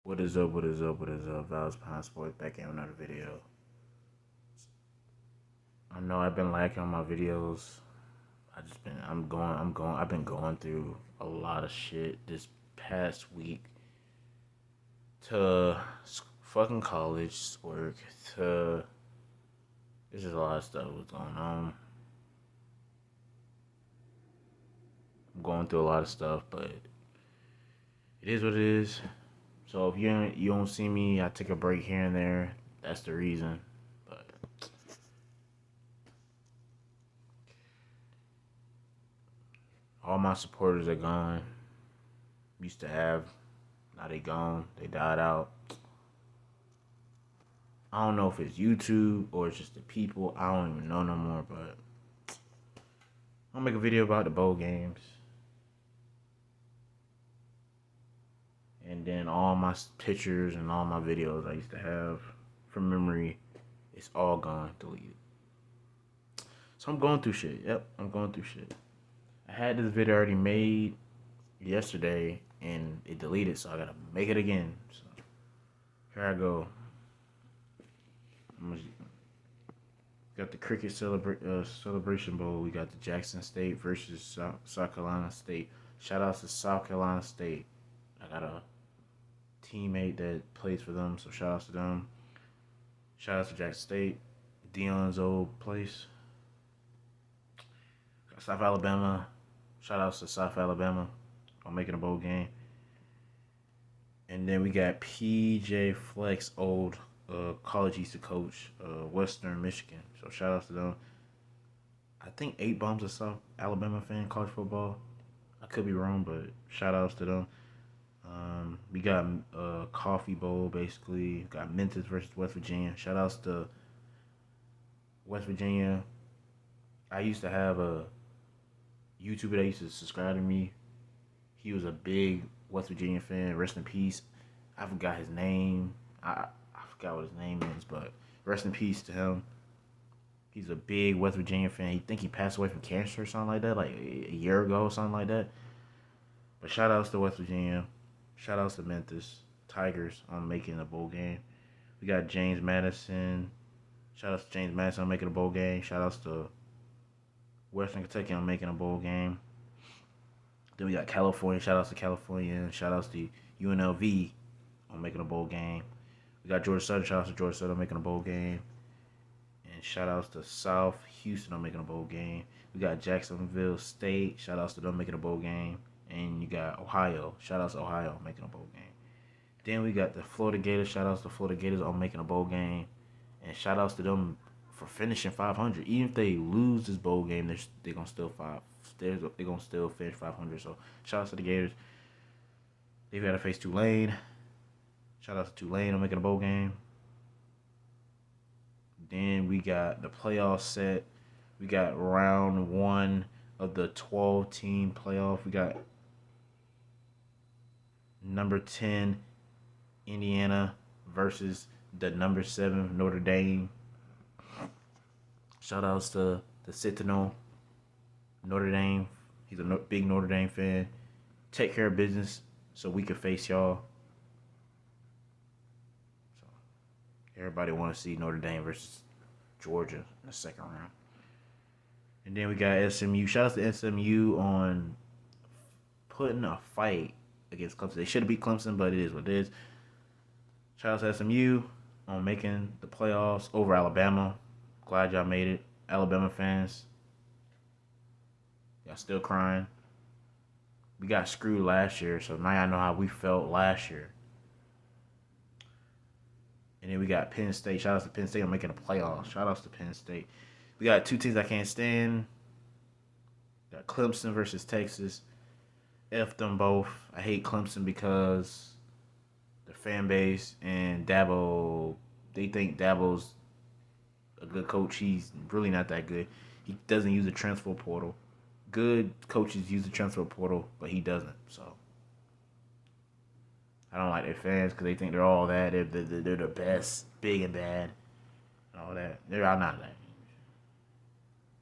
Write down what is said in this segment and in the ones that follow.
What is up? What is up? What is up? Val's Pine Sports back in another video. I know I've been lacking on my videos. I've been going through a lot of shit this past week to fucking college work to. There's just a lot of stuff was going on. I'm going through a lot of stuff, but it is what it is. So if you don't see me, I take a break here and there. That's the reason. But all my supporters are gone. Used to have. Now they gone. They died out. I don't know if it's YouTube or it's just the people. I don't even know no more. But I'll make a video about the bowl games. And then all my pictures and all my videos I used to have from memory, it's all gone, deleted. So I'm going through shit. Yep, I'm going through shit. I had this video already made yesterday and it deleted, so I gotta make it again. So here I go. Got the Cricket Celebration Bowl. We got the Jackson State versus South Carolina State. Shout out to South Carolina State. I got a teammate that plays for them, so shout out to them. Shout out to Jackson State, Dion's old place. South Alabama. Shout out to South Alabama on making a bowl game. And then we got PJ Flex, old college used to coach Western Michigan. So shout out to them. I think 8 Bombs a South Alabama fan college football. I could be wrong, but shout outs to them. We got Coffee Bowl basically. We got Memphis versus West Virginia. Shout outs to West Virginia. I used to have a YouTuber that used to subscribe to me. He was a big West Virginia fan. Rest in peace. I forgot his name. I forgot what his name is, but rest in peace to him. He's a big West Virginia fan. He think he passed away from cancer or something like that, like a year ago or something like that. But shout outs to West Virginia. Shout outs to Memphis Tigers on making a bowl game. We got James Madison. Shout outs to James Madison on making a bowl game. Shout outs to Western Kentucky on making a bowl game. Then we got California. Shout outs to California. Shout outs to UNLV on making a bowl game. We got Georgia Southern. Shout outs to Georgia Southern on making a bowl game. And shout outs to South Houston on making a bowl game. We got Jacksonville State. Shout outs to them making a bowl game. And you got Ohio. Shout outs to Ohio making a bowl game. Then we got the Florida Gators. Shout outs to Florida Gators on making a bowl game. And shout outs to them for finishing 500. Even if they lose this bowl game, they're gonna still they're gonna still finish 500. So shout outs to the Gators. They've got to face Tulane. Shout outs to Tulane on making a bowl game. Then we got the playoff set. We got round 1 of the 12-team playoff. We got number 10 Indiana versus the number 7 Notre Dame. Shout outs to the Sentinel, Notre Dame. He's a big Notre Dame fan. Take care of business so we can face y'all. So everybody want to see Notre Dame versus Georgia in the second round. And then we got SMU. Shout out to SMU on putting a fight against Clemson. They should have beat Clemson, but it is what it is. Shout out to SMU on making the playoffs over Alabama. Glad y'all made it. Alabama fans, y'all still crying. We got screwed last year, so now y'all know how we felt last year. And then we got Penn State. Shout out to Penn State on making the playoffs. Shout outs to Penn State. We got 2 teams I can't stand. Got Clemson versus Texas. F them both. I hate Clemson because the fan base and Dabo, they think Dabo's a good coach. He's really not that good. He doesn't use the transfer portal. Good coaches use the transfer portal, but he doesn't. So I don't like their fans because they think they're all that. They're the best, big and bad, and all that. They're not that.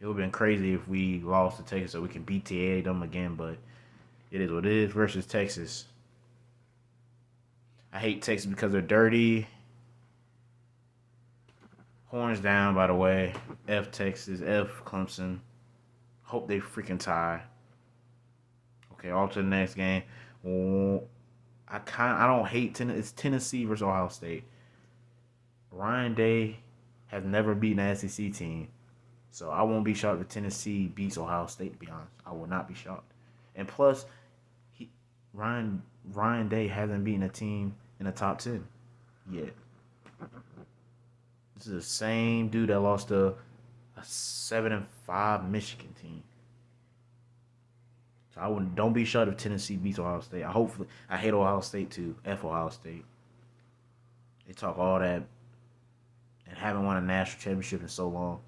It would have been crazy if we lost to Texas so we can BTA them again, but it is what it is versus Texas. I hate Texas because they're dirty. Horns down, by the way. F Texas, F Clemson. Hope they freaking tie. Okay, on to the next game. Well, I don't hate Tennessee. It's Tennessee versus Ohio State. Ryan Day has never beaten an SEC team, so I won't be shocked if Tennessee beats Ohio State. To be honest, I will not be shocked. And plus, he Ryan Ryan Day hasn't beaten a team in the top 10 yet. This is the same dude that lost to a 7-5 Michigan team. So I wouldn't don't be shocked if Tennessee beats Ohio State. I hate Ohio State too. F Ohio State. They talk all that and haven't won a national championship in so long.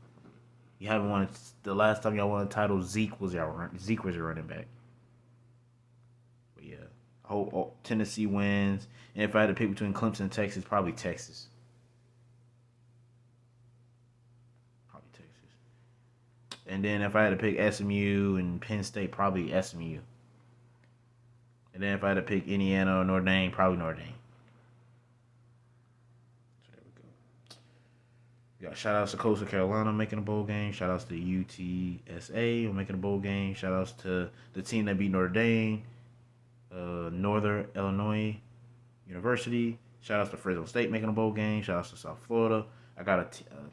You haven't won the last time y'all won a title. Zeke was your running back. But yeah, I hope Tennessee wins. And if I had to pick between Clemson and Texas, probably Texas. Probably Texas. And then if I had to pick SMU and Penn State, probably SMU. And then if I had to pick Indiana or Notre Dame, probably Notre Dame. So there we go. Yeah, shout outs to Coastal Carolina making a bowl game. Shout outs to UTSA making a bowl game. Shout outs to the team that beat Notre Dame, Northern Illinois University. Shout outs to Fresno State making a bowl game. Shout outs to South Florida. I got a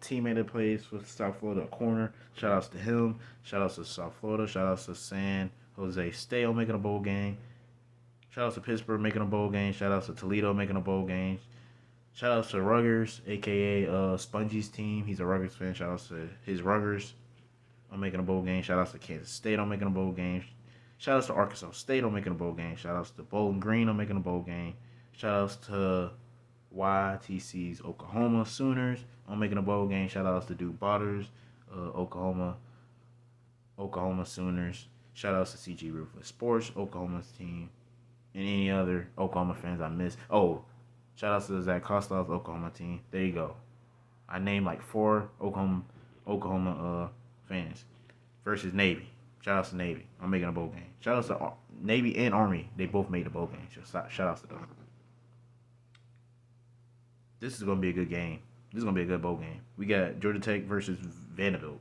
teammate that plays for South Florida, a corner. Shout outs to him. Shout outs to South Florida. Shout outs to San Jose State making a bowl game. Shout outs to Pittsburgh making a bowl game. Shout outs to Toledo making a bowl game. Shout outs to Rutgers, aka Spongy's team. He's a Rutgers fan. Shout outs to his Rutgers on making a bowl game. Shout outs to Kansas State on making a bowl game. Shout outs to Arkansas State on making a bowl game. Shout outs to Bowling Green on making a bowl game. Shout outs to YTC's Oklahoma Sooners on making a bowl game. Shout outs to Duke Botters, Oklahoma Sooners. Shout outs to CG Ruthless Sports, Oklahoma's team, and any other Oklahoma fans I missed. Oh, shout outs to Zach Kostov's Oklahoma team. There you go. I named like 4 Oklahoma fans versus Navy. Shout outs to Navy. I'm making a bowl game. Shout outs to Navy and Army. They both made the bowl game. So shout outs to them. This is gonna be a good game. This is gonna be a good bowl game. We got Georgia Tech versus Vanderbilt.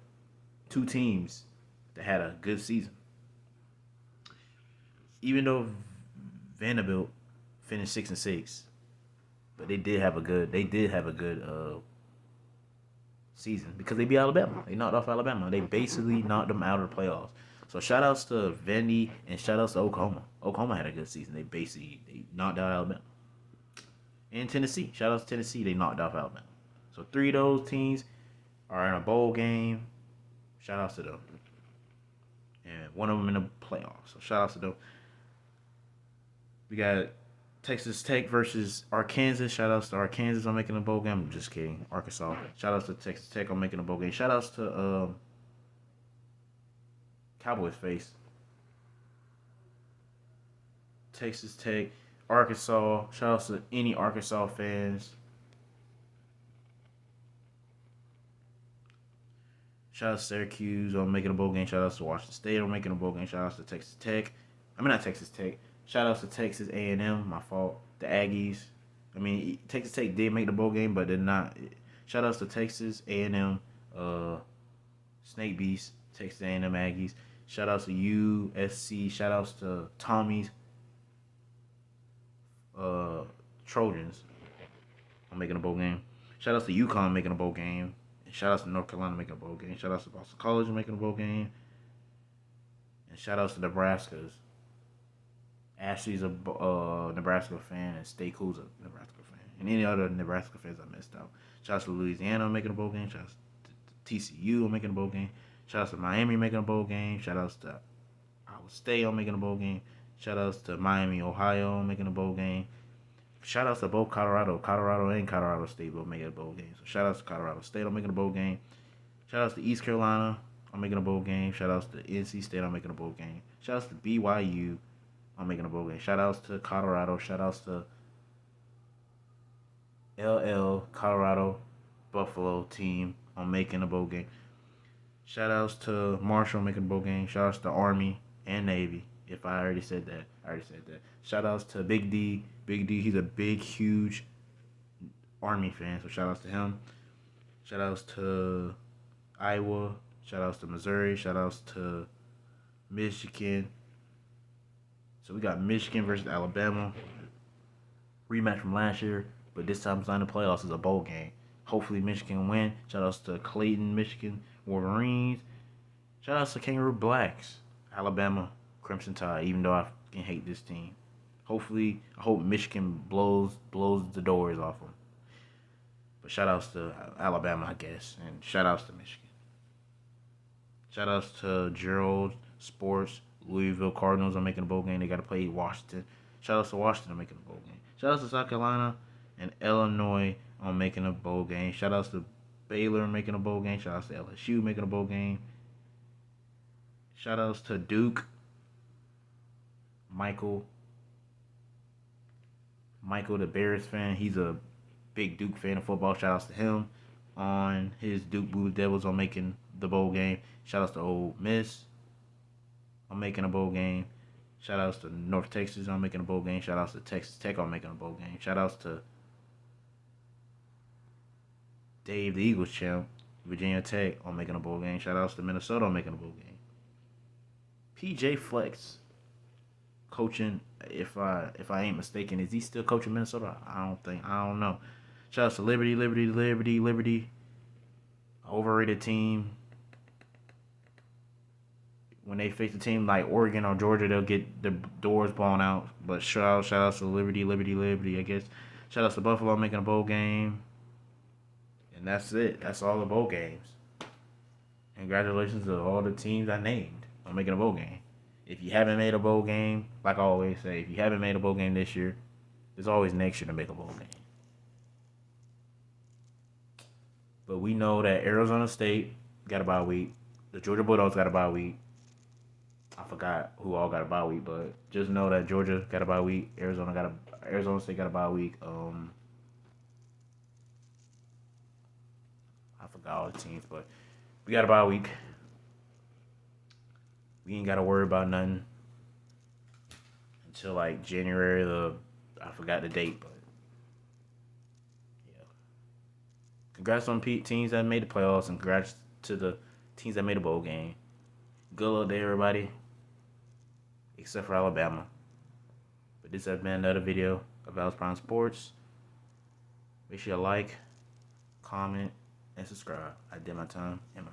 2 teams that had a good season. Even though Vanderbilt finished 6-6, but they did have a good season because they beat Alabama. They knocked off Alabama. They basically knocked them out of the playoffs. So shout outs to Vandy and shout outs to Oklahoma. Oklahoma had a good season. They knocked out Alabama. And Tennessee. Shout outs to Tennessee. They knocked off Alabama. So 3 of those teams are in a bowl game. Shout outs to them. And one of them in the playoffs. So shout outs to them. We got Texas Tech versus Arkansas. Shout outs to Arkansas on making a bowl game. I'm just kidding. Arkansas. Shout outs to Texas Tech on making a bowl game. Shout outs to Cowboys face. Texas Tech, Arkansas. Shout outs to any Arkansas fans. Shout outs to Syracuse on making a bowl game. Shout outs to Washington State on making a bowl game. Shout outs to Texas Tech. I mean, not Texas Tech. Shout outs to Texas A&M. My fault. The Aggies. I mean, Texas Tech did make the bowl game, but they're not. Shout outs to Texas A&M, Snake Beast, Texas A&M Aggies. Shout outs to USC. Shout outs to Tommy's Trojans. I'm making a bowl game. Shout outs to UConn making a bowl game. And shout outs to North Carolina making a bowl game. Shout outs to Boston College making a bowl game. And shout outs to Nebraska's. Ashley's a Nebraska fan, and Stay Cool's a Nebraska fan. And any other Nebraska fans I missed out. Shout outs to Louisiana making a bowl game. Shout outs to TCU making a bowl game. Shout outs to Miami making a bowl game. Shout outs to Iowa State on making a bowl game. Shout outs to Miami, Ohio making a bowl game. Shout outs to both Colorado and Colorado State will make a bowl game. So shout outs to Colorado State on making a bowl game. Shout outs to East Carolina on making a bowl game. Shout outs to NC State on making a bowl game. Shout outs to BYU on making a bowl game. Shout outs to Colorado. Shout outs to LL Colorado Buffalo team on making a bowl game. Shout outs to Marshall making a bowl game. Shout outs to Army and Navy. If I already said that, I already said that. Shout outs to Big D. Big D, he's a big, huge Army fan, so shout outs to him. Shout outs to Iowa. Shout outs to Missouri. Shout outs to Michigan. So we got Michigan versus Alabama. Rematch from last year, but this time it's not in the playoffs. It's a bowl game. Hopefully Michigan win. Shout outs to Clayton, Michigan Wolverines. Shout outs to Kangaroo Blacks. Alabama Crimson Tide, even though I can hate this team. Hopefully, I hope Michigan blows the doors off them. But shout outs to Alabama, I guess. And shout outs to Michigan. Shout outs to Gerald Sports. Louisville Cardinals are making a bowl game. They got to play Washington. Shout outs to Washington on making a bowl game. Shout outs to South Carolina and Illinois on making a bowl game. Shout outs to Baylor making a bowl game. Shout outs to LSU making a bowl game. Shout outs to Duke. Michael, the Bears fan. He's a big Duke fan of football. Shout outs to him on his Duke Blue Devils on making the bowl game. Shout outs to Ole Miss on making a bowl game. Shout outs to North Texas on making a bowl game. Shout outs to Texas Tech on making a bowl game. Shout outs to Dave, the Eagles champ, Virginia Tech on making a bowl game. Shout outs to Minnesota on making a bowl game. PJ Flex coaching, if I ain't mistaken, is he still coaching Minnesota? I don't know. Shout outs to Liberty. Overrated team. When they face a team like Oregon or Georgia, they'll get the doors blown out. But shout outs to Liberty, I guess. Shout outs to Buffalo making a bowl game. And that's it. That's all the bowl games. Congratulations to all the teams I named on making a bowl game. If you haven't made a bowl game, like I always say, if you haven't made a bowl game this year, there's always next year to make a bowl game. But we know that Arizona State got a bye week. The Georgia Bulldogs got a bye week. I forgot who all got a bye week, but just know that Georgia got a bye week. Arizona State got a bye week. I forgot all the teams, but we got a bye week. We ain't got to worry about nothing until like January. I forgot the date, but yeah. Congrats on teams that made the playoffs, and congrats to the teams that made a bowl game. Good luck to everybody, except for Alabama. But this has been another video of Alex Brown Sports. Make sure you like, comment, and subscribe. I did my time and my